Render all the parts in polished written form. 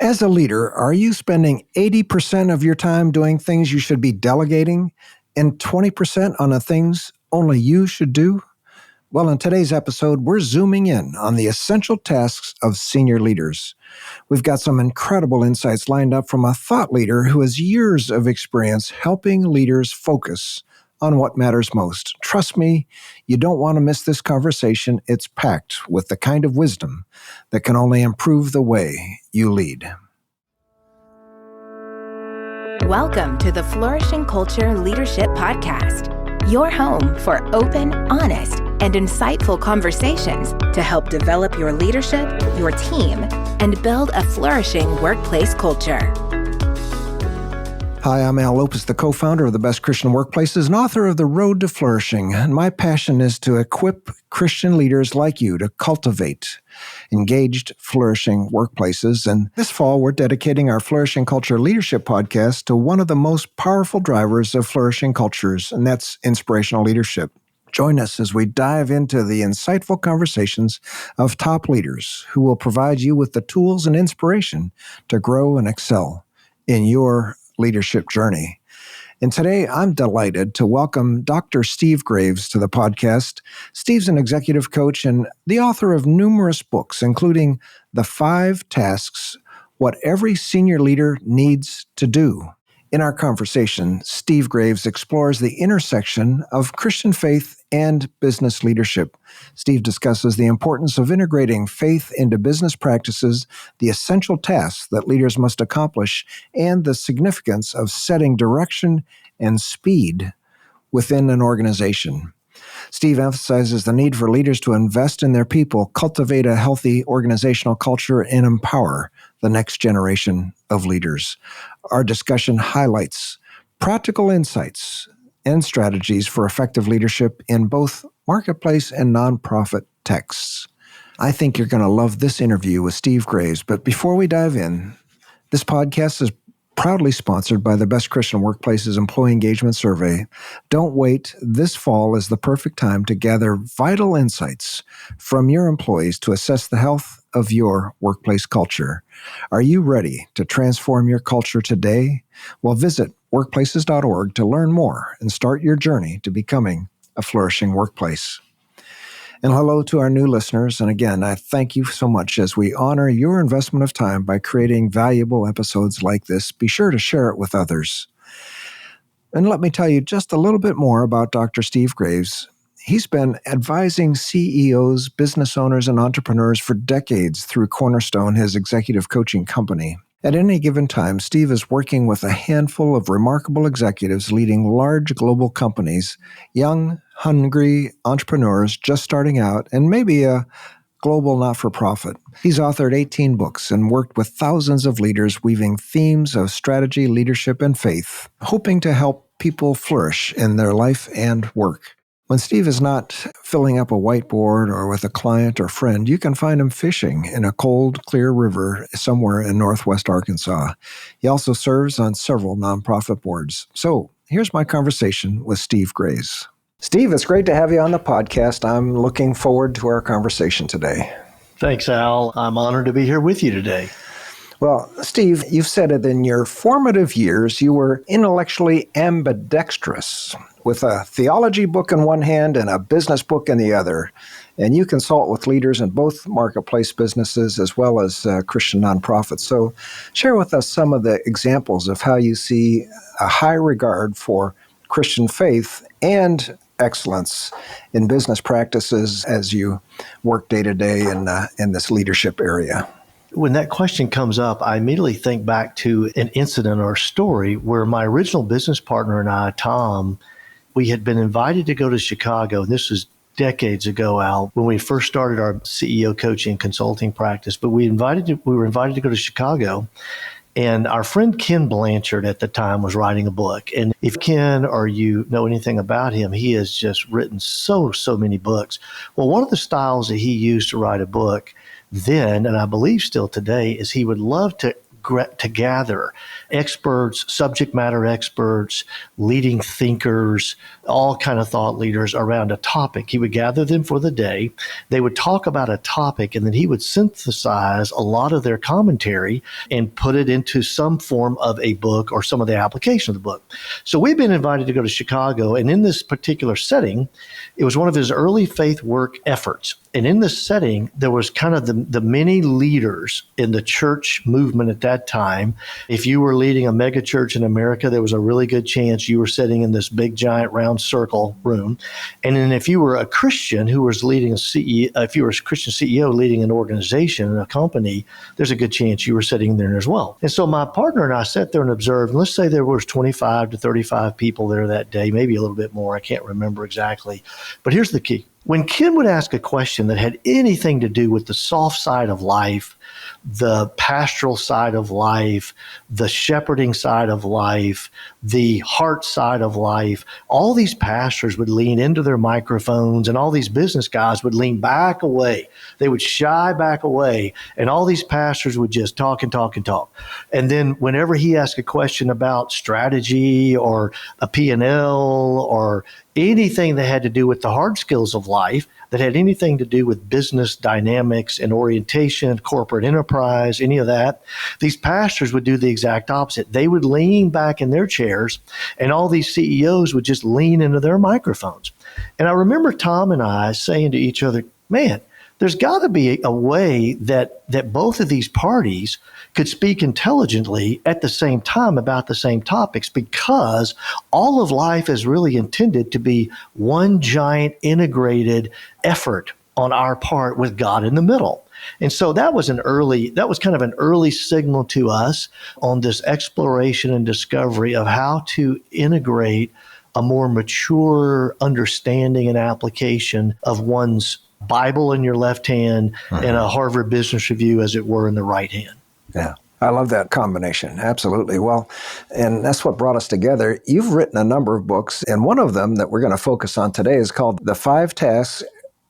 As a leader, are you spending 80% of your time doing things you should be delegating and 20% on the things only you should do? Well, in today's episode, we're zooming in on the essential tasks of senior leaders. We've got some incredible insights lined up from a thought leader who has years of experience helping leaders focus on what matters most. Trust me, you don't want to miss this conversation. It's packed with the kind of wisdom that can only improve the way you lead. Welcome to the Flourishing Culture Leadership Podcast, your home for open, honest, and insightful conversations to help develop your leadership, your team, and build a flourishing workplace culture. Hi, I'm Al Lopez, the co-founder of The Best Christian Workplaces and author of The Road to Flourishing. And my passion is to equip Christian leaders like you to cultivate engaged, flourishing workplaces. And this fall, we're dedicating our Flourishing Culture Leadership podcast to one of the most powerful drivers of flourishing cultures, and that's inspirational leadership. Join us as we dive into the insightful conversations of top leaders who will provide you with the tools and inspiration to grow and excel in your leadership journey. And today, I'm delighted to welcome Dr. Steve Graves to the podcast. Steve's an executive coach and the author of numerous books, including The 5 Tasks What Every Senior Leader Needs to Do. In our conversation, Steve Graves explores the intersection of Christian faith and business leadership. Steve discusses the importance of integrating faith into business practices, the essential tasks that leaders must accomplish, and the significance of setting direction and speed within an organization. Steve emphasizes the need for leaders to invest in their people, cultivate a healthy organizational culture, and empower the next generation of leaders. Our discussion highlights practical insights and strategies for effective leadership in both marketplace and nonprofit texts. I think you're going to love this interview with Steve Graves, but before we dive in, this podcast is proudly sponsored by the Best Christian Workplaces Employee Engagement Survey. Don't wait. This fall is the perfect time to gather vital insights from your employees to assess the health of your workplace culture. Are you ready to transform your culture today? Well, visit workplaces.org to learn more and start your journey to becoming a flourishing workplace. And hello to our new listeners. And again, I thank you so much as we honor your investment of time by creating valuable episodes like this. Be sure to share it with others. And let me tell you just a little bit more about Dr. Steve Graves. He's been advising CEOs, business owners, and entrepreneurs for decades through Cornerstone, his executive coaching company. At any given time, Steve is working with a handful of remarkable executives leading large global companies, young, hungry entrepreneurs just starting out, and maybe a global not-for-profit. He's authored 18 books and worked with thousands of leaders weaving themes of strategy, leadership, and faith, hoping to help people flourish in their life and work. When Steve is not filling up a whiteboard or with a client or friend, you can find him fishing in a cold, clear river somewhere in northwest Arkansas. He also serves on several nonprofit boards. So here's my conversation with Steve Graves. Steve, it's great to have you on the podcast. I'm looking forward to our conversation today. Thanks, Al. I'm honored to be here with you today. Well, Steve, you've said it in your formative years, you were intellectually ambidextrous with a theology book in one hand and a business book in the other. And you consult with leaders in both marketplace businesses as well as Christian nonprofits. So share with us some of the examples of how you see a high regard for Christian faith and excellence in business practices as you work day to day in this leadership area. When that question comes up, I immediately think back to an incident or story where my original business partner and I, Tom, we had been invited to go to Chicago. This was decades ago, Al, when we first started our CEO coaching and consulting practice. But we were invited to go to Chicago. And our friend Ken Blanchard at the time was writing a book. And if Ken or you know anything about him, he has just written so many books. Well, one of the styles that he used to write a book then, and I believe still today, is he would love to to gather experts, subject matter experts, leading thinkers, all kind of thought leaders around a topic. He would gather them for the day. They would talk about a topic, and then he would synthesize a lot of their commentary and put it into some form of a book or some of the application of the book. So we've been invited to go to Chicago, and in this particular setting, it was one of his early faith work efforts. And in this setting, there was kind of the many leaders in the church movement at that time. If you were leading a mega church in America, there was a really good chance you were sitting in this big, giant, round circle room. And then if you were a Christian who was leading a CEO, if you were a Christian CEO leading an organization, a company, there's a good chance you were sitting there as well. And so my partner and I sat there and observed, and let's say there was 25 to 35 people there that day, maybe a little bit more. I can't remember exactly. But here's the key. When Ken would ask a question that had anything to do with the soft side of life, the pastoral side of life, the shepherding side of life, the heart side of life, all these pastors would lean into their microphones, and all these business guys would lean back away. They would shy back away, and all these pastors would just talk and talk and talk. And then whenever he asked a question about strategy or a P&L or anything that had to do with the hard skills of life, that had anything to do with business dynamics and orientation, corporate enterprise, any of that, these pastors would do the exact opposite. They would lean back in their chairs, and all these CEOs would just lean into their microphones. And I remember Tom and I saying to each other, man, there's got to be a way that both of these parties could speak intelligently at the same time about the same topics, because all of life is really intended to be one giant integrated effort on our part with God in the middle. And so that was kind of an early signal to us on this exploration and discovery of how to integrate a more mature understanding and application of one's Bible in your left hand and a Harvard Business Review, as it were, in the right hand. Yeah. I love that combination. Absolutely. Well, and that's what brought us together. You've written a number of books, and one of them that we're going to focus on today is called The 5 Tasks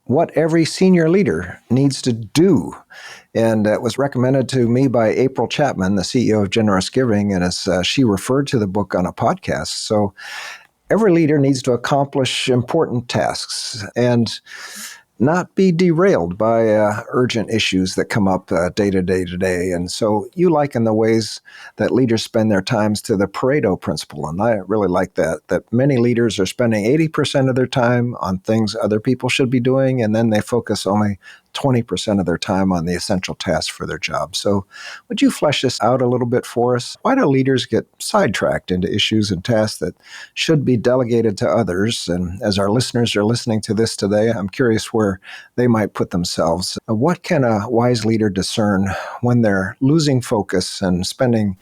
What Every Senior Leader Needs to Do. And it was recommended to me by April Chapman, the CEO of Generous Giving, and as she referred to the book on a podcast. So every leader needs to accomplish important tasks and not be derailed by urgent issues that come up day to day. And so you liken the ways that leaders spend their times to the Pareto principle. And I really like that many leaders are spending 80% of their time on things other people should be doing, and then they focus only 20% of their time on the essential tasks for their job. So would you flesh this out a little bit for us? Why do leaders get sidetracked into issues and tasks that should be delegated to others? And as our listeners are listening to this today, I'm curious where they might put themselves. What can a wise leader discern when they're losing focus and spending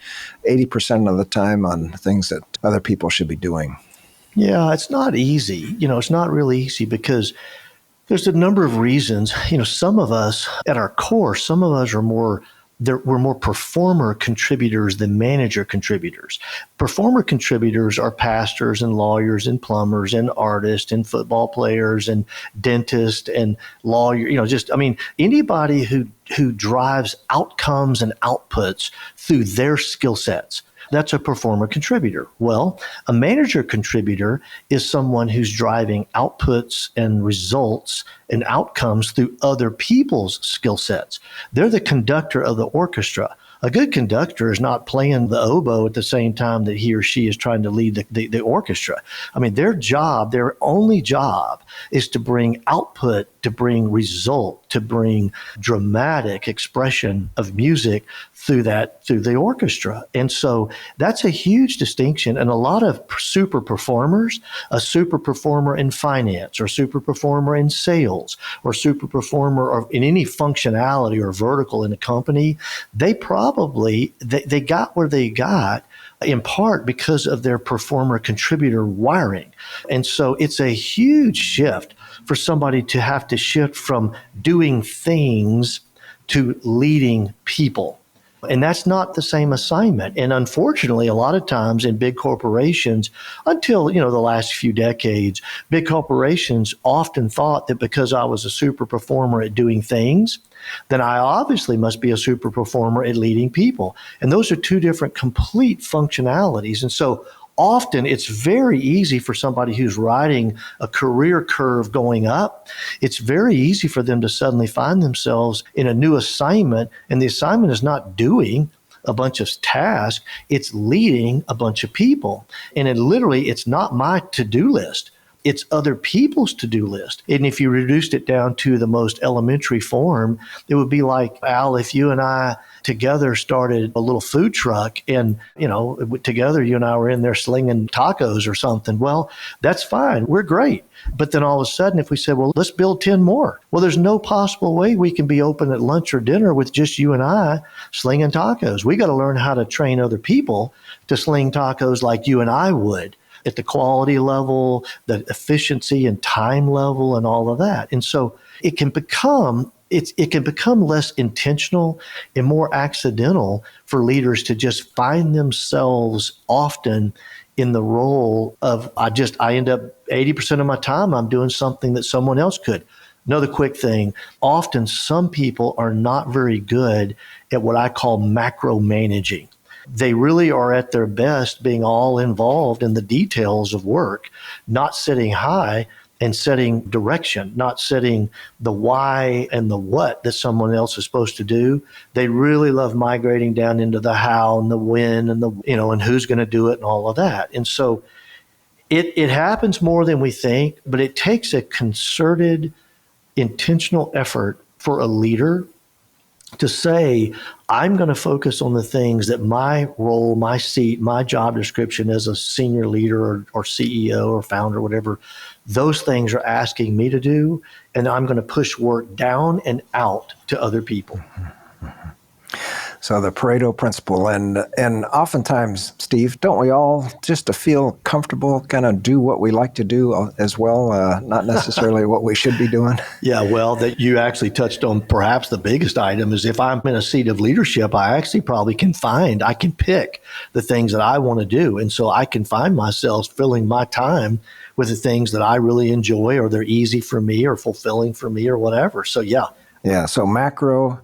80% of the time on things that other people should be doing? Yeah, it's not easy. It's not really easy because there's a number of reasons. Some of us at our core, some of us we're more performer contributors than manager contributors. Performer contributors are pastors and lawyers and plumbers and artists and football players and dentists and lawyers, anybody who drives outcomes and outputs through their skill sets. That's a performer contributor. Well, a manager contributor is someone who's driving outputs and results and outcomes through other people's skill sets. They're the conductor of the orchestra. A good conductor is not playing the oboe at the same time that he or she is trying to lead the orchestra. Their only job is to bring output, to bring result, to bring dramatic expression of music through the orchestra. And so that's a huge distinction. And a lot of super performers, a super performer in finance or super performer in sales or super performer or in any functionality or vertical in a company, they got where they got in part because of their performer contributor wiring. And so it's a huge shift for somebody to have to shift from doing things to leading people. And that's not the same assignment. And unfortunately, a lot of times in big corporations, until, the last few decades, big corporations often thought that because I was a super performer at doing things, then I obviously must be a super performer at leading people. And those are two different complete functionalities. And so often it's very easy for somebody who's riding a career curve going up. It's very easy for them to suddenly find themselves in a new assignment, and the assignment is not doing a bunch of tasks, it's leading a bunch of people. And it's not my to-do list. It's other people's to-do list. And if you reduced it down to the most elementary form, it would be like, Al, if you and I together started a little food truck and, together you and I were in there slinging tacos or something. Well, that's fine. We're great. But then all of a sudden, if we said, well, let's build 10 more. Well, there's no possible way we can be open at lunch or dinner with just you and I slinging tacos. We got to learn how to train other people to sling tacos like you and I would, at the quality level, the efficiency and time level, and all of that. And so it can become less intentional and more accidental for leaders to just find themselves often in the role of, I end up 80% of my time I'm doing something that someone else could. Another quick thing, often some people are not very good at what I call macro managing. They really are at their best being all involved in the details of work, not sitting high and setting direction, not setting the why and the what that someone else is supposed to do. They really love migrating down into the how and the when and and who's going to do it and all of that. And so it happens more than we think, but it takes a concerted, intentional effort for a leader to say, I'm going to focus on the things that my role, my seat, my job description as a senior leader or CEO or founder, whatever, those things are asking me to do, and I'm going to push work down and out to other people. So the Pareto principle, and oftentimes, Steve, don't we all, just to feel comfortable, kind of do what we like to do as well, not necessarily what we should be doing? Yeah, well, that you actually touched on perhaps the biggest item is if I'm in a seat of leadership, I actually probably can pick the things that I want to do. And so I can find myself filling my time with the things that I really enjoy, or they're easy for me or fulfilling for me or whatever. So yeah. Yeah, so macro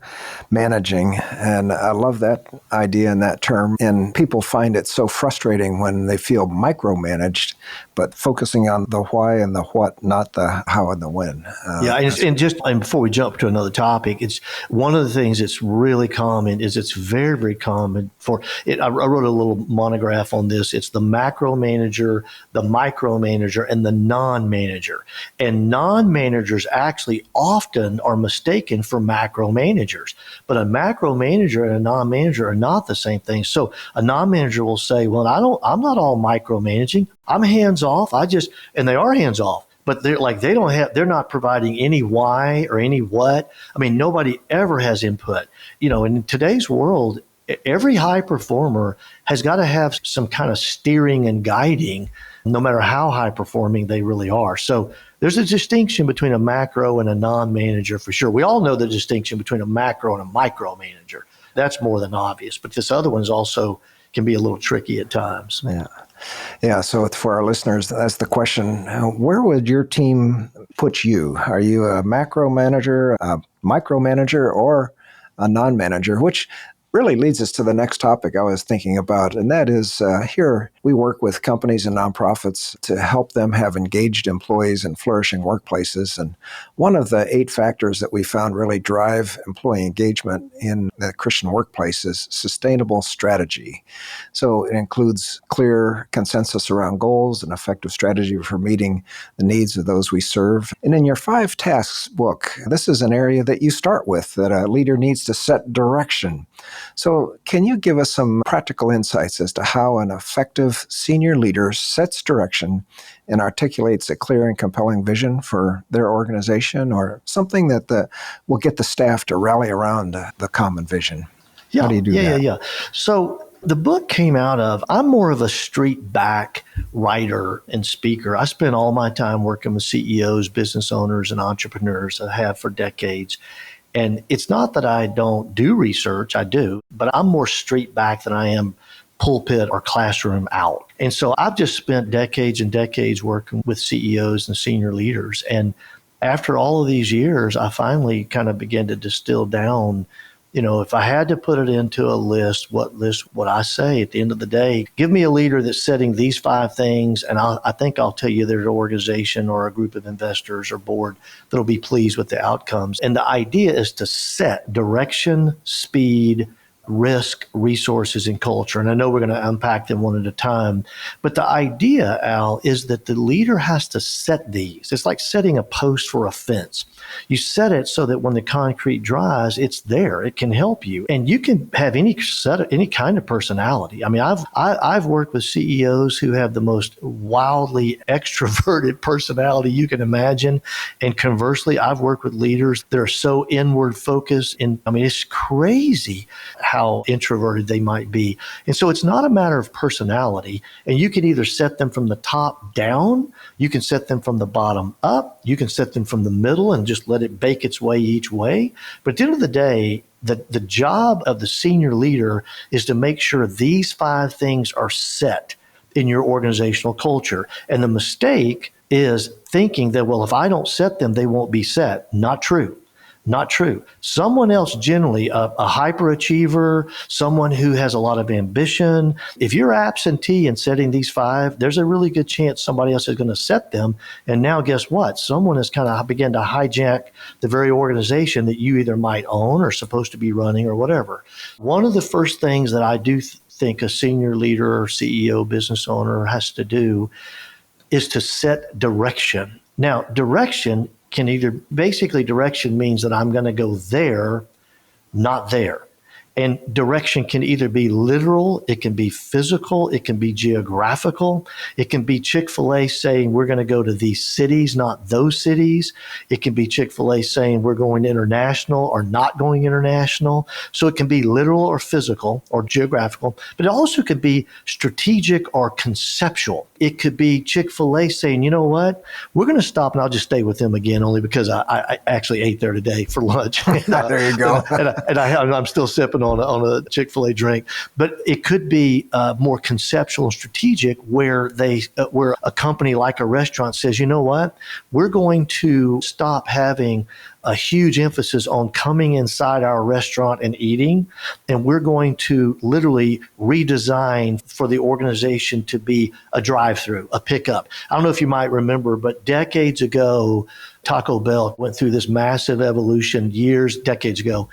managing, and I love that idea and that term. And people find it so frustrating when they feel micromanaged, but focusing on the why and the what, not the how and the when. And before we jump to another topic, it's one of the things that's really common is it's very, very common for it. I wrote a little monograph on this. It's the macro manager, the micromanager, and the non-manager. And non-managers actually often are mistaken for macro managers. But a macro manager and a non-manager are not the same thing. So a non-manager will say, well, I'm not all micromanaging. I'm hands off. And they are hands off, but they're not providing any why or any what. I mean, nobody ever has input. In today's world, every high performer has got to have some kind of steering and guiding, no matter how high performing they really are. So there's a distinction between a macro and a non-manager for sure. We all know the distinction between a macro and a micromanager. That's more than obvious, but this other one is also can be a little tricky at times. Yeah. So for our listeners, that's the question. Where would your team put you? Are you a macro manager, a micromanager, or a non-manager? Which really leads us to the next topic I was thinking about, and that is here we work with companies and nonprofits to help them have engaged employees and flourishing workplaces. And one of the 8 factors that we found really drive employee engagement in the Christian workplace is sustainable strategy. So it includes clear consensus around goals and effective strategy for meeting the needs of those we serve. And in your 5 tasks book, this is an area that you start with, that a leader needs to set direction. So can you give us some practical insights as to how an effective senior leader sets direction and articulates a clear and compelling vision for their organization, or something that will get the staff to rally around the common vision? Yeah, How do you do that? Yeah. So the book came out of, I'm more of a street back writer and speaker. I spent all my time working with CEOs, business owners, and entrepreneurs. I have for decades. And it's not that I don't do research, I do, but I'm more street back than I am pulpit or classroom out. And so I've just spent decades and decades working with CEOs and senior leaders. And after all of these years, I finally kind of began to distill down, if I had to put it into a list, what list would I say at the end of the day? Give me a leader that's setting these 5 things, and I think I'll tell you there's an organization or a group of investors or board that'll be pleased with the outcomes. And the idea is to set direction, speed, risk, resources, and culture. And I know we're going to unpack them one at a time. But the idea, Al, is that the leader has to set these. It's like setting a post for a fence. You set it so that when the concrete dries, it's there. It can help you. And you can have any kind of personality. I mean, I've worked with CEOs who have the most wildly extroverted personality you can imagine. And conversely, I've worked with leaders that are so inward focused. And I mean, it's crazy how introverted they might be. And so it's not a matter of personality. And you can either set them from the top down, you can set them from the bottom up, you can set them from the middle and just let it bake its way each way. But at the end of the day, the job of the senior leader is to make sure these 5 things are set in your organizational culture. And the mistake is thinking that, well, if I don't set them, they won't be set. Not true. Not true. Someone else, generally a hyperachiever, someone who has a lot of ambition, if you're absentee in setting these 5, there's a really good chance somebody else is going to set them. And now guess what? Someone has kind of begun to hijack the very organization that you either might own or supposed to be running or whatever. One of the first things that I do think a senior leader or CEO, business owner has to do is to set direction. Now, direction means that I'm going to go there, not there. And direction can either be literal, it can be physical, it can be geographical. It can be Chick-fil-A saying we're going to go to these cities, not those cities. It can be Chick-fil-A saying we're going international or not going international. So it can be literal or physical or geographical, but it also could be strategic or conceptual. It could be Chick-fil-A saying, you know what, we're going to stop, and I'll just stay with them again only because I actually ate there today for lunch. There you go. and I'm still sipping on a Chick-fil-A drink, but it could be more conceptual and strategic, where where a company like a restaurant says, you know what, we're going to stop having a huge emphasis on coming inside our restaurant and eating, and we're going to literally redesign for the organization to be a drive-through, a pickup. I don't know if you might remember, but decades ago, Taco Bell went through this massive evolution decades ago,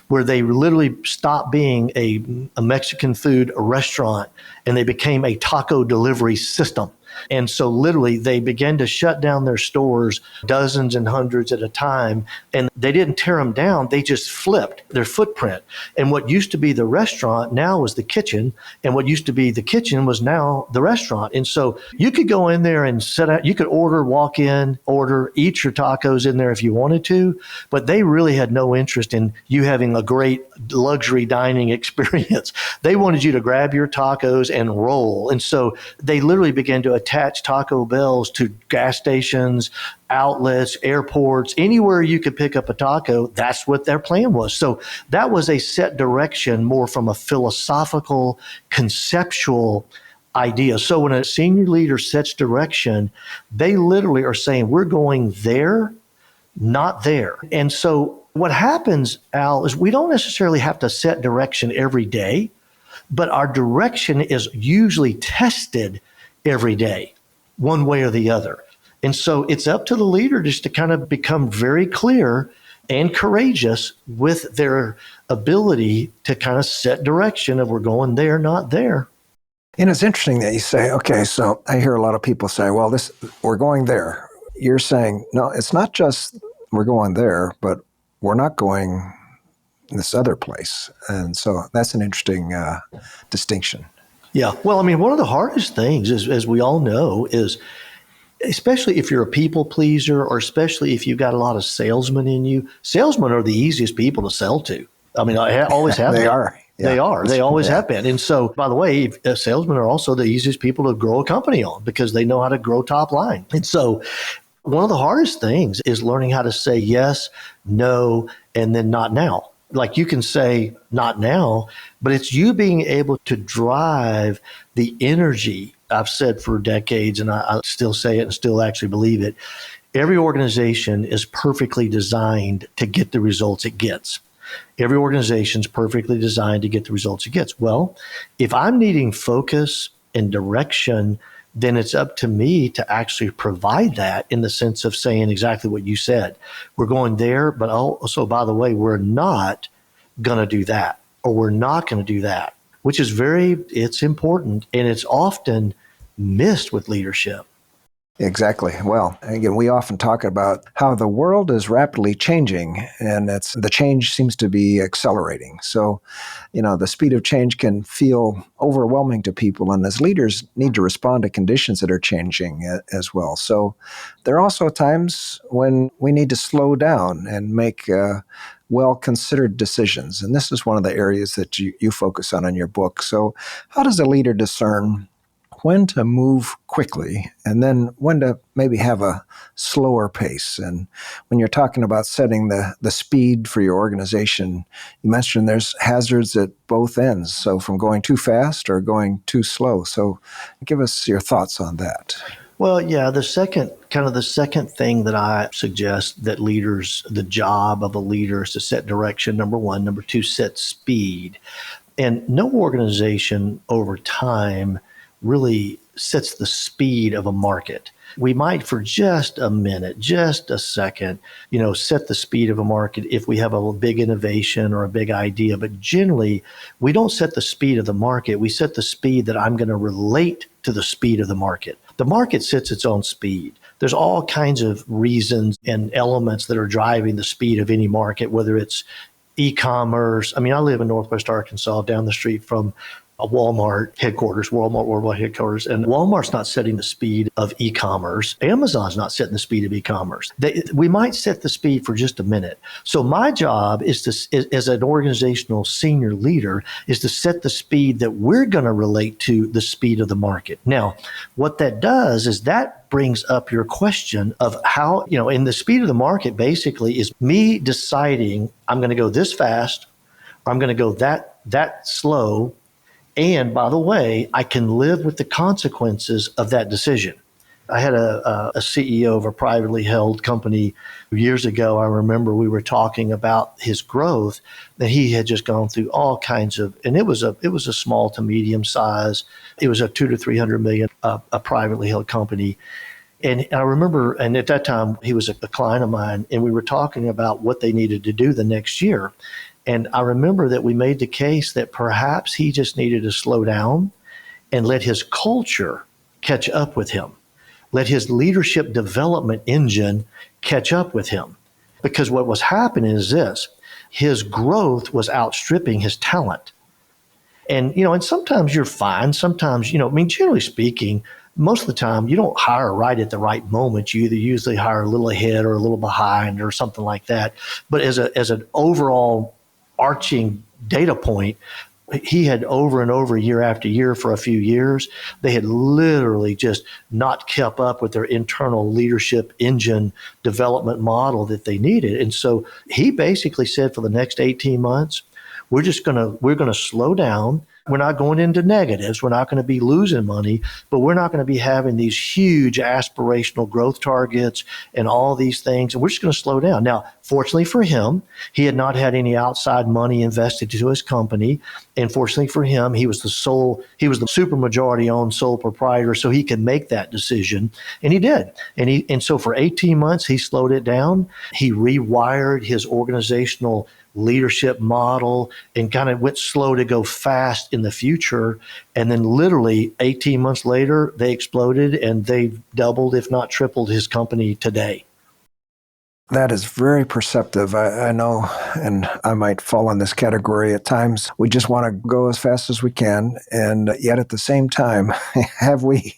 where they literally stopped being a Mexican food restaurant and they became a taco delivery system. And so literally they began to shut down their stores, dozens and hundreds at a time. And they didn't tear them down. They just flipped their footprint. And what used to be the restaurant now was the kitchen. And what used to be the kitchen was now the restaurant. And so you could go in there and you could walk in, eat your tacos in there if you wanted to. But they really had no interest in you having a great luxury dining experience. They wanted you to grab your tacos and roll. And so they literally began to attach Taco Bells to gas stations, outlets, airports, anywhere you could pick up a taco. That's what their plan was. So that was a set direction, more from a philosophical, conceptual idea. So when a senior leader sets direction, they literally are saying, we're going there, not there. And so what happens, Al, is we don't necessarily have to set direction every day, but our direction is usually tested every day, one way or the other. And so it's up to the leader just to kind of become very clear and courageous with their ability to kind of set direction of we're going there, not there. And it's interesting that you say, okay, so I hear a lot of people say, well, we're going there. You're saying, no, it's not just we're going there, but we're not going this other place. And so that's an interesting distinction. Yeah. Well, I mean, one of the hardest things, as we all know, is especially if you're a people pleaser, or especially if you've got a lot of salesmen in you. Salesmen are the easiest people to sell to. I mean, I always have been. They are. Yeah. They are. They always have been. And so, by the way, salesmen are also the easiest people to grow a company on because they know how to grow top line. And so One of the hardest things is learning how to say yes, no, and then not now. Like you can say not now, but it's you being able to drive the energy. I've said for decades, and I still say it and still actually believe it. Every organization is perfectly designed to get the results it gets. Every organization is perfectly designed to get the results it gets. Well, if I'm needing focus and direction, then it's up to me to actually provide that in the sense of saying exactly what you said. We're going there, but also, by the way, we're not going to do that, or we're not going to do that, which is it's important, and it's often missed with leadership. Exactly. Well, again, we often talk about how the world is rapidly changing, and the change seems to be accelerating. So, the speed of change can feel overwhelming to people, and as leaders need to respond to conditions that are changing as well. So, there are also times when we need to slow down and make well-considered decisions, and this is one of the areas that you focus on in your book. So, how does a leader discern when to move quickly and then when to maybe have a slower pace? And when you're talking about setting the speed for your organization, you mentioned there's hazards at both ends. So from going too fast or going too slow. So give us your thoughts on that. Well, yeah, the second thing that I suggest that the job of a leader is to set direction, number one. Number two, set speed. And no organization over time really sets the speed of a market. We might, for just a minute, just a second, set the speed of a market if we have a big innovation or a big idea. But generally, we don't set the speed of the market. We set the speed that I'm going to relate to the speed of the market. The market sets its own speed. There's all kinds of reasons and elements that are driving the speed of any market, whether it's e-commerce. I mean, I live in Northwest Arkansas, down the street from a Walmart headquarters, Walmart worldwide headquarters, and Walmart's not setting the speed of e-commerce. Amazon's not setting the speed of e-commerce. We might set the speed for just a minute. So my job as an organizational senior leader, is to set the speed that we're going to relate to the speed of the market. Now, what that does is that brings up your question of how, in the speed of the market basically is me deciding I'm going to go this fast, or I'm going to go that slow. And by the way, I can live with the consequences of that decision. I had a CEO of a privately held company years ago. I remember we were talking about his growth, that he had just gone through all kinds of, and it was a small to medium size. It was a 200 to 300 million, a privately held company. And I remember, and at that time he was a client of mine, and we were talking about what they needed to do the next year. And I remember that we made the case that perhaps he just needed to slow down and let his culture catch up with him. Let his leadership development engine catch up with him. Because what was happening is this: his growth was outstripping his talent. And, and sometimes you're fine. Sometimes, generally speaking, most of the time you don't hire right at the right moment. You either usually hire a little ahead or a little behind or something like that. But as an overall arching data point, he had over and over, year after year for a few years, they had literally just not kept up with their internal leadership engine development model that they needed. And so he basically said, for the next 18 months, we're going to slow down. We're not going into negatives. We're not going to be losing money, but we're not going to be having these huge aspirational growth targets and all these things. And we're just going to slow down. Now, fortunately for him, he had not had any outside money invested into his company. And fortunately for him, he was the super majority owned sole proprietor, so he could make that decision. And he did. And so for 18 months, he slowed it down. He rewired his organizational leadership model and kind of went slow to go fast in the future. And then literally 18 months later, they exploded, and they've doubled, if not tripled, his company today. That is very perceptive. I know, and I might fall in this category at times. We just want to go as fast as we can, and yet at the same time, have we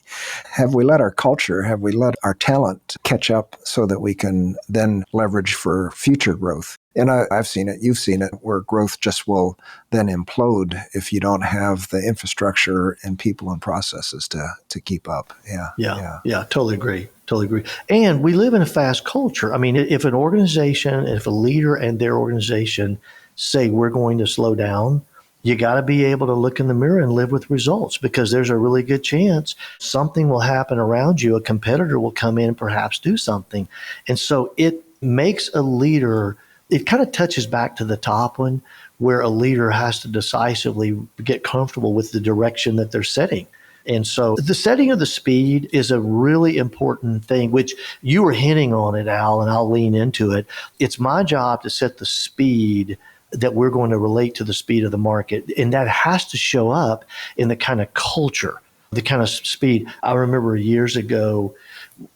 let our culture, have we let our talent catch up so that we can then leverage for future growth? And I've seen it, you've seen it, where growth just will then implode if you don't have the infrastructure and people and processes to keep up. Yeah, totally agree. Totally agree. And we live in a fast culture. I mean, if an organization, if a leader and their organization say we're going to slow down, you got to be able to look in the mirror and live with results, because there's a really good chance something will happen around you. A competitor will come in and perhaps do something. And so it makes a leader, it kind of touches back to the top one, where a leader has to decisively get comfortable with the direction that they're setting. And so the setting of the speed is a really important thing, which you were hinting on it, Al, and I'll lean into it. It's my job to set the speed that we're going to relate to the speed of the market. And that has to show up in the kind of culture, the kind of speed. I remember years ago,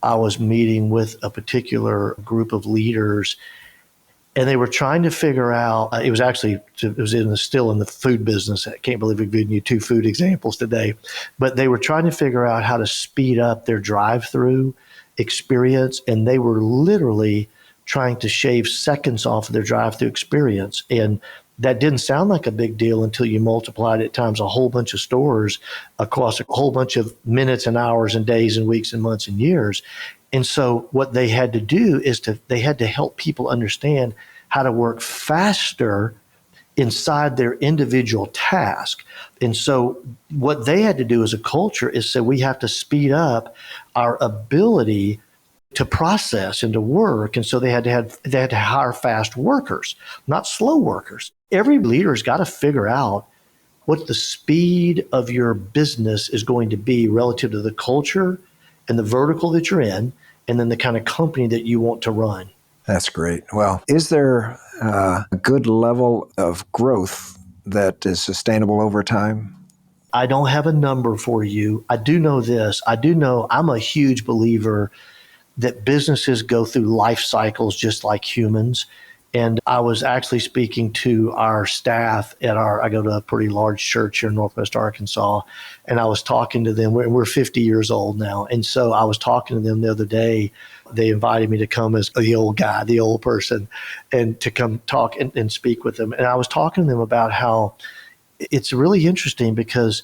I was meeting with a particular group of leaders, and they were trying to figure out, it was still in the food business. I can't believe we've given you two food examples today, but they were trying to figure out how to speed up their drive-through experience. And they were literally trying to shave seconds off of their drive-through experience. And that didn't sound like a big deal until you multiplied it times a whole bunch of stores across a whole bunch of minutes and hours and days and weeks and months and years. And so what they had to do is they had to help people understand how to work faster inside their individual task. And so what they had to do as a culture is say we have to speed up our ability to process and to work. And so they had to hire fast workers, not slow workers. Every leader's got to figure out what the speed of your business is going to be relative to the culture and the vertical that you're in, and then the kind of company that you want to run. That's great. Well, is there a good level of growth that is sustainable over time? I don't have a number for you. I do know this. I do know I'm a huge believer that businesses go through life cycles just like humans. And I was actually speaking to our staff I go to a pretty large church here in Northwest Arkansas, and I was talking to them. We're 50 years old now. And so I was talking to them the other day. They invited me to come as the old guy, the old person, and to come talk and speak with them. And I was talking to them about how it's really interesting because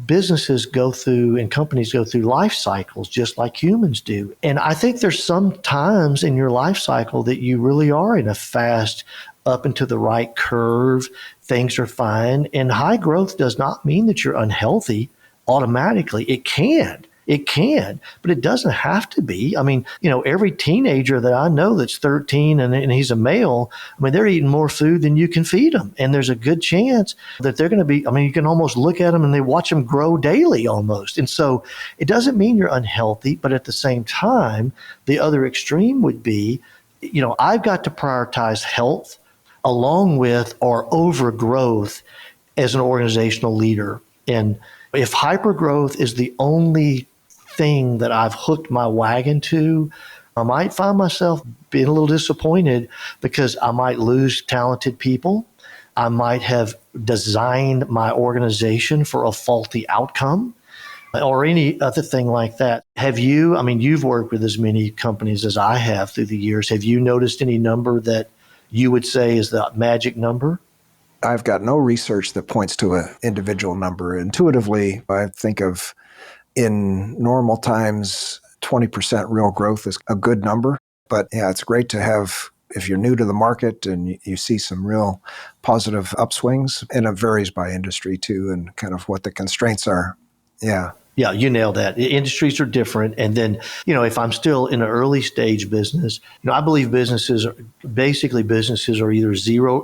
businesses go through and companies go through life cycles just like humans do. And I think there's some times in your life cycle that you really are in a fast up and to the right curve. Things are fine. And high growth does not mean that you're unhealthy automatically. It can, but it doesn't have to be. I mean, every teenager that I know that's 13 and he's a male, I mean, they're eating more food than you can feed them. And there's a good chance that they're going to be, I mean, you can almost look at them and they watch them grow daily almost. And so it doesn't mean you're unhealthy, but at the same time, the other extreme would be, I've got to prioritize health along with or overgrowth as an organizational leader. And if hypergrowth is the only thing that I've hooked my wagon to, I might find myself being a little disappointed because I might lose talented people. I might have designed my organization for a faulty outcome or any other thing like that. You've worked with as many companies as I have through the years. Have you noticed any number that you would say is the magic number? I've got no research that points to an individual number. Intuitively, I think of in normal times, 20% real growth is a good number. But yeah, it's great to have, if you're new to the market and you see some real positive upswings, and it varies by industry too, and kind of what the constraints are. Yeah. Yeah, you nailed that. Industries are different. And then, if I'm still in an early stage business, I believe businesses are either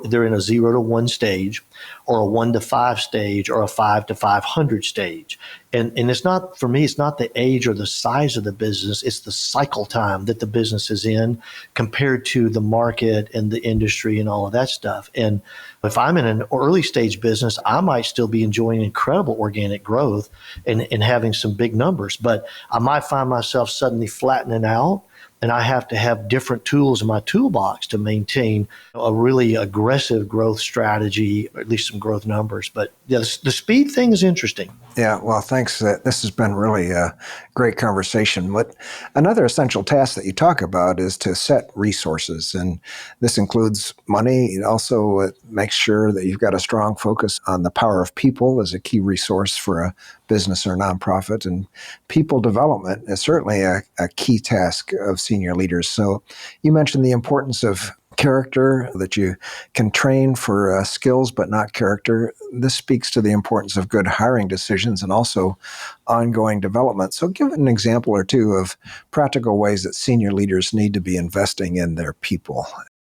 they're in a 0 to 1 stage, or a 1 to 5 stage, or a 5 to 500 stage. And it's not, for me, it's not the age or the size of the business, it's the cycle time that the business is in compared to the market and the industry and all of that stuff. And if I'm in an early stage business, I might still be enjoying incredible organic growth and having some big numbers, but I might find myself suddenly flattening out and I have to have different tools in my toolbox to maintain a really aggressive growth strategy, or at least some growth numbers. But yeah, the speed thing is interesting. Yeah, well, thanks. This has been really a great conversation. But another essential task that you talk about is to set resources. And this includes money. It also makes sure that you've got a strong focus on the power of people as a key resource for a business or nonprofit. And people development is certainly a key task of senior leaders. So you mentioned the importance of character, that you can train for skills but not character. This speaks to the importance of good hiring decisions and also ongoing development. So give an example or two of practical ways that senior leaders need to be investing in their people.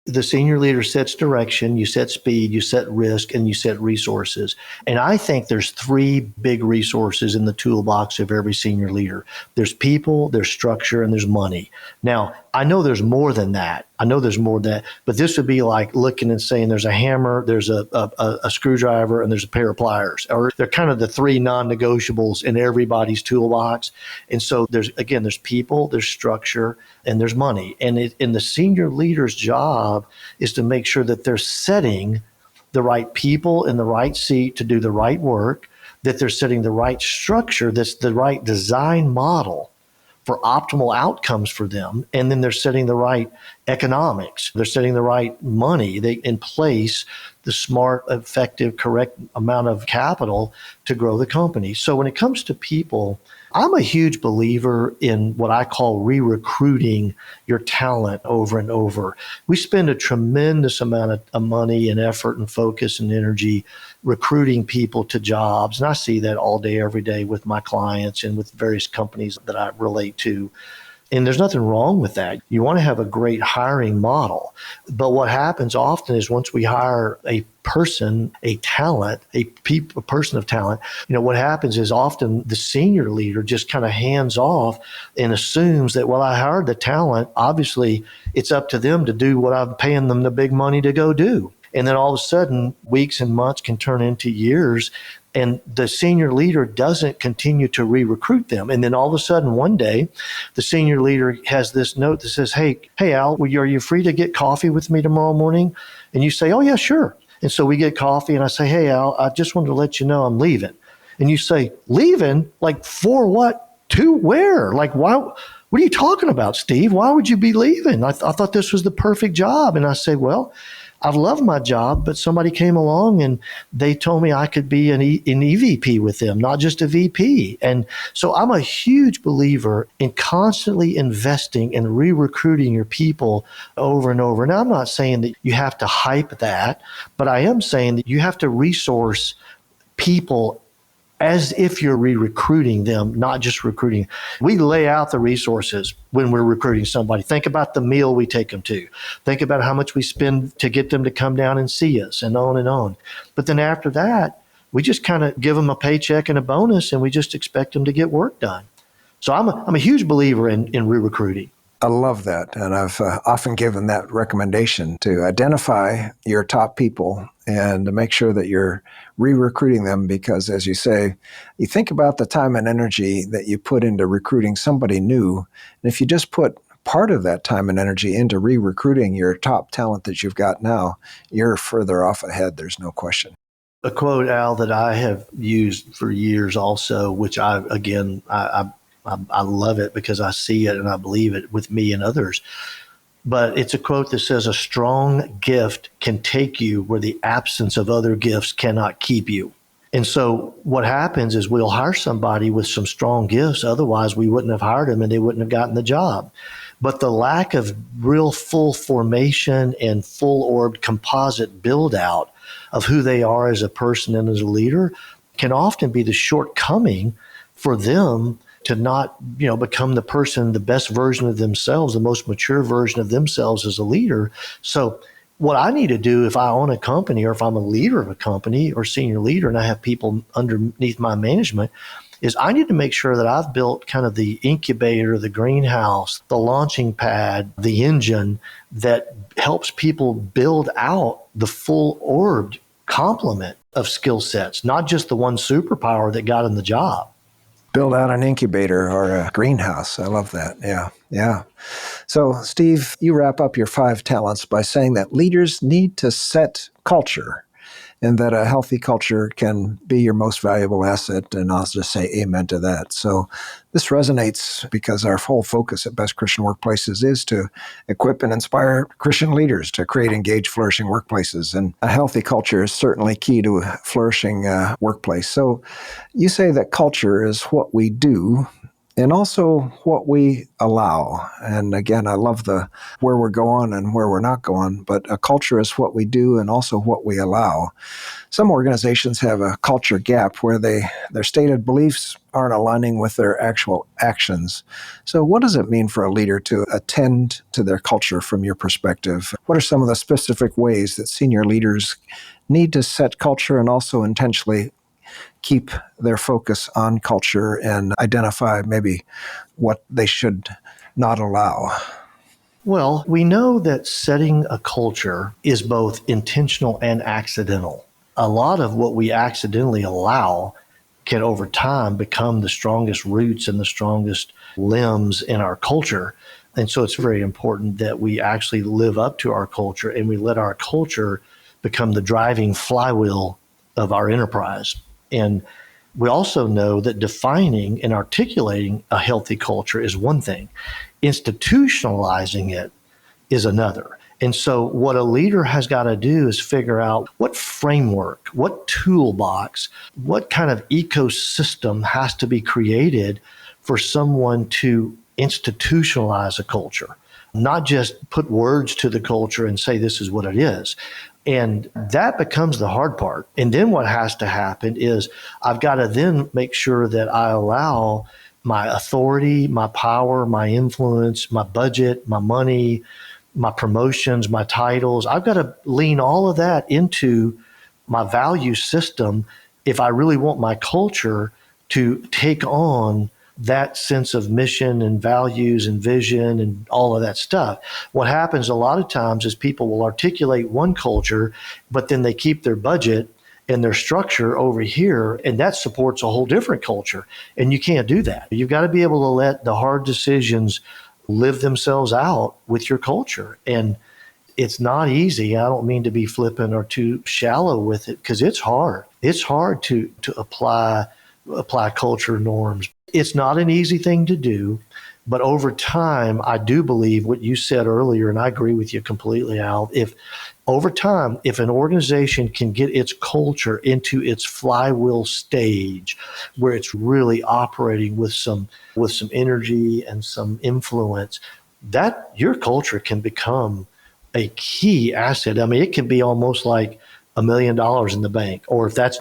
The senior leader sets direction, you set speed, you set risk, and you set resources. And I think there's three big resources in the toolbox of every senior leader. There's people, there's structure, and there's money. Now, I know there's more than that. But this would be like looking and saying there's a hammer, there's a screwdriver, and there's a pair of pliers. Or they're kind of the three non-negotiables in everybody's toolbox. And so there's people, there's structure, and there's money. And the senior leader's job is to make sure that they're setting the right people in the right seat to do the right work, that they're setting the right structure, that's the right design model for optimal outcomes for them. And then they're setting the right economics. They're setting the right money in place, the smart, effective, correct amount of capital to grow the company. So when it comes to people, I'm a huge believer in what I call re-recruiting your talent over and over. We spend a tremendous amount of money and effort and focus and energy recruiting people to jobs. And I see that all day, every day with my clients and with various companies that I relate to. And there's nothing wrong with that. You want to have a great hiring model. But what happens often is once we hire a person, a person of talent, what happens is often the senior leader just kind of hands off and assumes that, well, I hired the talent. Obviously, it's up to them to do what I'm paying them the big money to go do. And then all of a sudden, weeks and months can turn into years, and the senior leader doesn't continue to re-recruit them. And then all of a sudden, one day, the senior leader has this note that says, hey, Al, are you free to get coffee with me tomorrow morning? And you say, oh, yeah, sure. And so we get coffee, and I say, hey, Al, I just wanted to let you know I'm leaving. And you say, leaving? Like, for what? To where? Like, why? What are you talking about, Steve? Why would you be leaving? I thought this was the perfect job. And I say, well, I love my job, but somebody came along and they told me I could be an EVP with them, not just a VP. And so I'm a huge believer in constantly investing and re-recruiting your people over and over. Now, I'm not saying that you have to hype that, but I am saying that you have to resource people as if you're re-recruiting them, not just recruiting. We lay out the resources when we're recruiting somebody. Think about the meal we take them to. Think about how much we spend to get them to come down and see us, and on and on. But then after that, we just kind of give them a paycheck and a bonus, and we just expect them to get work done. So I'm a huge believer in re-recruiting. I love that. And I've often given that recommendation to identify your top people and to make sure that you're re-recruiting them, because, as you say, you think about the time and energy that you put into recruiting somebody new. And if you just put part of that time and energy into re-recruiting your top talent that you've got now, you're further off ahead. There's no question. A quote, Al, that I have used for years also, which I love it because I see it and I believe it with me and others. But it's a quote that says, a strong gift can take you where the absence of other gifts cannot keep you. And so what happens is we'll hire somebody with some strong gifts. Otherwise, we wouldn't have hired them and they wouldn't have gotten the job. But the lack of real full formation and full orbed composite build out of who they are as a person and as a leader can often be the shortcoming for them to not, become the person, the best version of themselves, the most mature version of themselves as a leader. So what I need to do if I own a company, or if I'm a leader of a company or senior leader and I have people underneath my management, is I need to make sure that I've built kind of the incubator, the greenhouse, the launching pad, the engine that helps people build out the full orbed complement of skill sets, not just the one superpower that got in the job. build out an incubator or a greenhouse. I love that. Yeah. Yeah. So, Steve, you wrap up your 5 talents by saying that leaders need to set culture and that a healthy culture can be your most valuable asset. And I'll just say amen to that. So this resonates because our whole focus at Best Christian Workplaces is to equip and inspire Christian leaders to create engaged, flourishing workplaces. And a healthy culture is certainly key to a flourishing workplace. So you say that culture is what we do and also what we allow. And again, I love the where we're going and where we're not going, but a culture is what we do and also what we allow. Some organizations have a culture gap where their stated beliefs aren't aligning with their actual actions. So what does it mean for a leader to attend to their culture from your perspective? What are some of the specific ways that senior leaders need to set culture and also intentionally keep their focus on culture and identify maybe what they should not allow? Well, we know that setting a culture is both intentional and accidental. A lot of what we accidentally allow can over time become the strongest roots and the strongest limbs in our culture. And so it's very important that we actually live up to our culture and we let our culture become the driving flywheel of our enterprise. And we also know that defining and articulating a healthy culture is one thing. Institutionalizing it is another. And so what a leader has got to do is figure out what framework, what toolbox, what kind of ecosystem has to be created for someone to institutionalize a culture, not just put words to the culture and say this is what it is. And that becomes the hard part. And then what has to happen is I've got to then make sure that I allow my authority, my power, my influence, my budget, my money, my promotions, my titles. I've got to lean all of that into my value system if I really want my culture to take on that sense of mission and values and vision and all of that stuff. What happens a lot of times is people will articulate one culture, but then they keep their budget and their structure over here, and that supports a whole different culture. And you can't do that. You've got to be able to let the hard decisions live themselves out with your culture. And it's not easy. I don't mean to be flippant or too shallow with it because it's hard. It's hard to apply culture norms. It's not an easy thing to do, but over time, I do believe what you said earlier, and I agree with you completely, Al. If over time, if an organization can get its culture into its flywheel stage, where it's really operating with some energy and some influence, that your culture can become a key asset. I mean, it can be almost like $1 million in the bank, or if that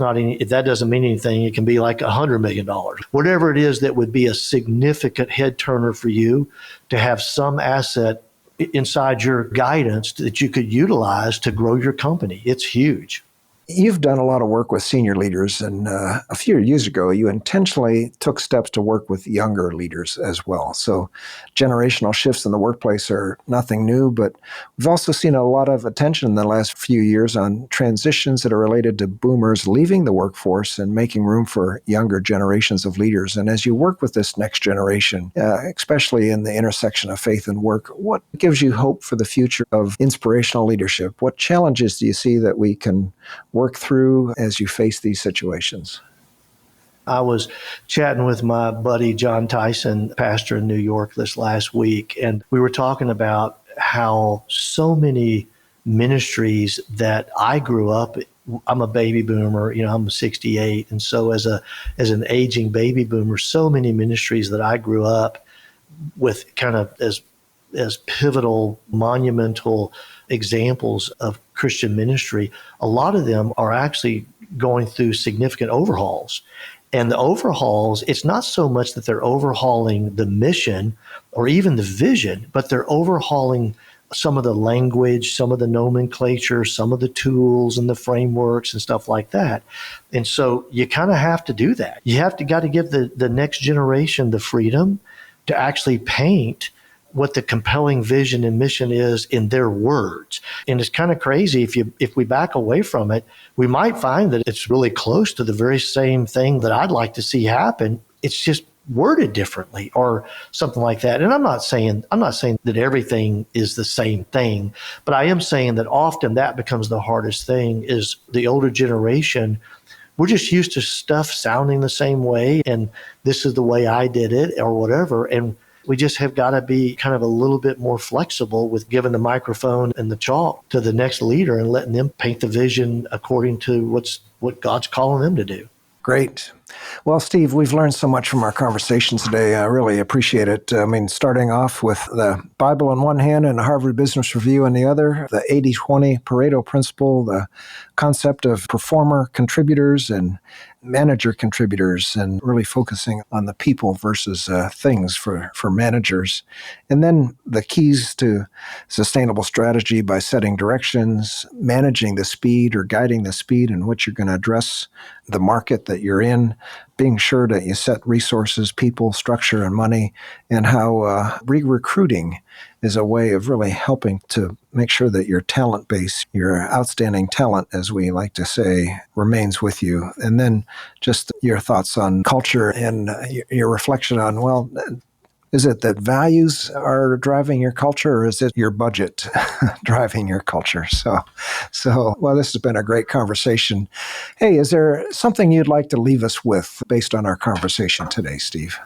doesn't mean anything, it can be like $100 million. Whatever it is that would be a significant head turner for you to have some asset inside your guidance that you could utilize to grow your company. It's huge. You've done a lot of work with senior leaders, and a few years ago, you intentionally took steps to work with younger leaders as well. So generational shifts in the workplace are nothing new, but we've also seen a lot of attention in the last few years on transitions that are related to boomers leaving the workforce and making room for younger generations of leaders. And as you work with this next generation, especially in the intersection of faith and work, what gives you hope for the future of inspirational leadership? What challenges do you see that we can work through as you face these situations? I was chatting with my buddy John Tyson, pastor in New York, this last week, and we were talking about how so many ministries that I grew up, I'm a baby boomer, I'm 68, and so as an aging baby boomer, so many ministries that I grew up with kind of as pivotal, monumental examples of Christian ministry, a lot of them are actually going through significant overhauls. And the overhauls, it's not so much that they're overhauling the mission or even the vision, but they're overhauling some of the language, some of the nomenclature, some of the tools and the frameworks and stuff like that. And so you kind of have to do that. You got to give the next generation the freedom to actually paint what the compelling vision and mission is in their words. And it's kind of crazy if we back away from it, we might find that it's really close to the very same thing that I'd like to see happen. It's just worded differently or something like that. And I'm not saying that everything is the same thing, but I am saying that often that becomes the hardest thing is the older generation. We're just used to stuff sounding the same way, and this is the way I did it or whatever. And we just have got to be kind of a little bit more flexible with giving the microphone and the chalk to the next leader and letting them paint the vision according to what God's calling them to do. Great. Well, Steve, we've learned so much from our conversation today. I really appreciate it. I mean, starting off with the Bible in one hand and Harvard Business Review in the other, the 80-20 Pareto principle, the concept of performer contributors and manager contributors, and really focusing on the people versus things for managers. And then the keys to sustainable strategy by setting directions, managing the speed or guiding the speed in which you're going to address the market that you're in, being sure that you set resources, people, structure, and money, and how re-recruiting is a way of really helping to make sure that your talent base, your outstanding talent, as we like to say, remains with you. And then just your thoughts on culture and your reflection on, well, is it that values are driving your culture, or is it your budget driving your culture? So, well, this has been a great conversation. Hey, is there something you'd like to leave us with based on our conversation today, Steve?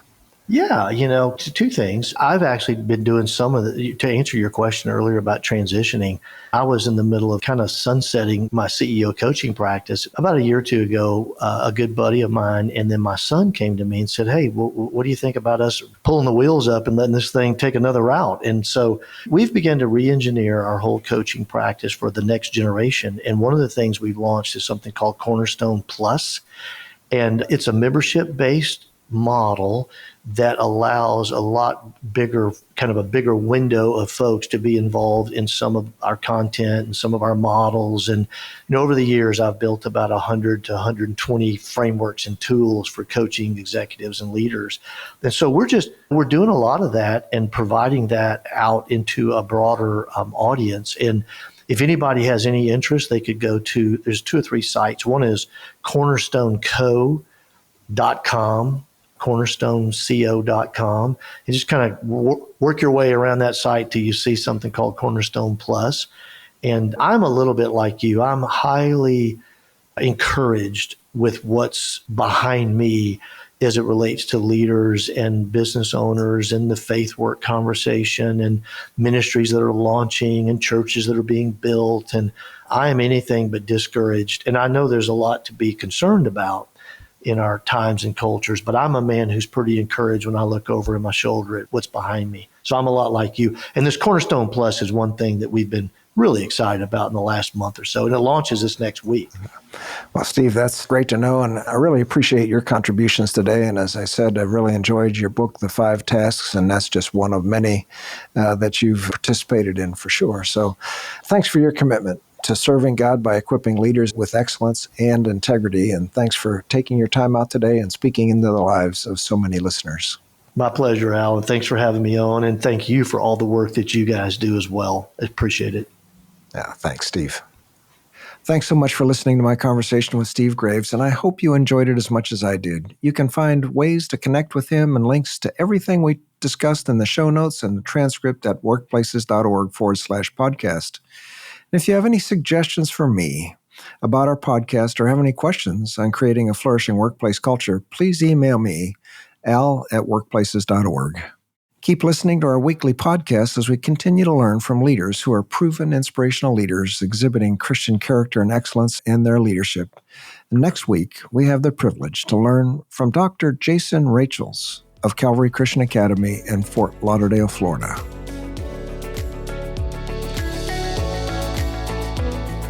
Yeah, two things. I've actually been doing to answer your question earlier about transitioning, I was in the middle of kind of sunsetting my CEO coaching practice. About a year or two ago, a good buddy of mine and then my son came to me and said, hey, what do you think about us pulling the wheels up and letting this thing take another route? And so we've begun to re-engineer our whole coaching practice for the next generation. And one of the things we've launched is something called Cornerstone Plus. And it's a membership-based model that allows a lot bigger, kind of a bigger window of folks to be involved in some of our content and some of our models. And over the years, I've built about 100 to 120 frameworks and tools for coaching executives and leaders. And so we're doing a lot of that and providing that out into a broader audience. And if anybody has any interest, they could go to, there's 2 or 3 sites. One is cornerstoneco.com, cornerstoneco.com, and just kind of work your way around that site till you see something called Cornerstone Plus. And I'm a little bit like you. I'm highly encouraged with what's behind me as it relates to leaders and business owners and the faith work conversation and ministries that are launching and churches that are being built. And I am anything but discouraged. And I know there's a lot to be concerned about in our times and cultures, but I'm a man who's pretty encouraged when I look over in my shoulder at what's behind me. So I'm a lot like you. And this Cornerstone Plus is one thing that we've been really excited about in the last month or so, and it launches this next week. Well, Steve, that's great to know, and I really appreciate your contributions today. And as I said, I really enjoyed your book, The 5 Tasks, and that's just one of many that you've participated in for sure. So thanks for your commitment to serving God by equipping leaders with excellence and integrity. And thanks for taking your time out today and speaking into the lives of so many listeners. My pleasure, Alan. Thanks for having me on. And thank you for all the work that you guys do as well. I appreciate it. Yeah, thanks, Steve. Thanks so much for listening to my conversation with Steve Graves, and I hope you enjoyed it as much as I did. You can find ways to connect with him and links to everything we discussed in the show notes and the transcript at workplaces.org/podcast. And if you have any suggestions for me about our podcast or have any questions on creating a flourishing workplace culture, please email me, al@workplaces.org. Keep listening to our weekly podcast as we continue to learn from leaders who are proven inspirational leaders exhibiting Christian character and excellence in their leadership. And next week, we have the privilege to learn from Dr. Jason Rachels of Calvary Christian Academy in Fort Lauderdale, Florida.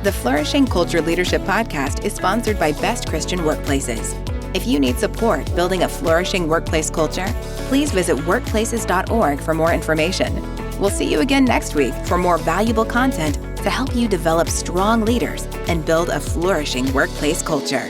The Flourishing Culture Leadership Podcast is sponsored by Best Christian Workplaces. If you need support building a flourishing workplace culture, please visit workplaces.org for more information. We'll see you again next week for more valuable content to help you develop strong leaders and build a flourishing workplace culture.